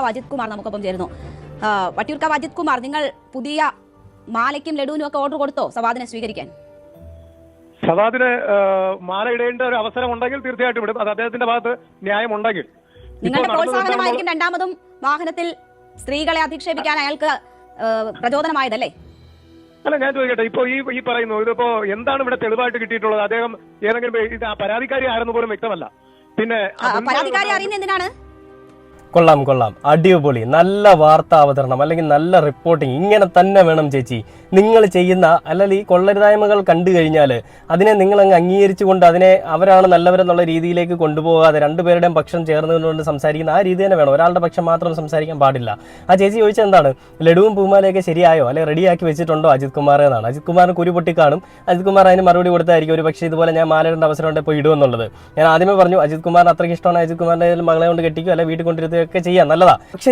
അജിത് കുമാർ നമുക്കൊപ്പം ചേരുന്നു. വട്ടിയൂർക്കാവ് അജിത് കുമാർ, നിങ്ങൾ പുതിയ മാലയ്ക്കും ലഡുവിനും ഒക്കെ ഓർഡർ കൊടുത്തോ സവാദിനെ സ്വീകരിക്കാൻ? സവാദിന് മാല ഇടേണ്ട ഒരു അവസരം ഉണ്ടെങ്കിൽ തീർച്ചയായിട്ടും ഇടും. അത് അദ്ദേഹത്തിന്റെ ഭാഗത്ത് ന്യായമുണ്ടെങ്കിൽ. നിങ്ങളുടെ പ്രോത്സാഹനമായിരിക്കും രണ്ടാമതും വാഹനത്തിൽ സ്ത്രീകളെ അധിക്ഷേപിക്കാൻ അയാൾക്ക് പ്രചോദനമായതല്ലേ? അല്ല, ഞാൻ ചോദിക്കട്ടെ, ഇപ്പൊ ഈ പറയുന്നു ഇതിപ്പോ എന്താണ് ഇവിടെ തെളിവായിട്ട് കിട്ടിയിട്ടുള്ളത്? അദ്ദേഹം ഏതെങ്കിലും പരാതിക്കാരി ആരെന്ന് പോലും വ്യക്തമല്ല. പിന്നെ പരാതിക്കാരി അറിയുന്ന എന്തിനാണ്? കൊള്ളാം, അടിപൊളി, നല്ല വാർത്താ അവതരണം അല്ലെങ്കിൽ നല്ല റിപ്പോർട്ടിങ്, ഇങ്ങനെ തന്നെ വേണം ചേച്ചി. നിങ്ങൾ ചെയ്യുന്ന അല്ലെങ്കിൽ ഈ കൊള്ളരുതായ്മകൾ കണ്ടു കഴിഞ്ഞാൽ അതിനെ നിങ്ങൾ അങ്ങ് അംഗീകരിച്ചുകൊണ്ട് അതിനെ അവരാണ് നല്ലവരെന്നുള്ള രീതിയിലേക്ക് കൊണ്ടുപോകാതെ രണ്ടുപേരുടെയും പക്ഷം ചേർന്നുകൊണ്ട് സംസാരിക്കുന്ന ആ രീതി തന്നെ വേണം. ഒരാളുടെ പക്ഷം മാത്രം സംസാരിക്കാൻ പാടില്ല. ആ ചേച്ചി ചോദിച്ചത് എന്താണ്, ലഡുവും പൂമാലയൊക്കെ ശരിയായോ അല്ലെ റെഡിയാക്കി വെച്ചിട്ടുണ്ടോ അജിത് കുമാർ എന്നാണ്. അജിത് കുമാറിന് കുരു പൊട്ടിക്കാണും. അജിത് കുമാർ അതിന് മറുപടി കൊടുത്തായിരിക്കും ഒരു പക്ഷേ ഇതുപോലെ ഞാൻ മാലയുടെ അവസരം ഉണ്ടെങ്കിൽ പോയി ഇടുമെന്നുള്ളത്. ഞാൻ ആദ്യമേ പറഞ്ഞു അജിത് കുമാറിന് അത്രയ്ക്ക് ഇഷ്ടമാണ്, അജിത് കുമാറിന്റെ മകളെ കൊണ്ട് കെട്ടിക്കും അല്ലെ വീട്ടിൽ കൊണ്ടിരുത്തുകയൊക്കെ ചെയ്യാം, നല്ലതാ. പക്ഷേ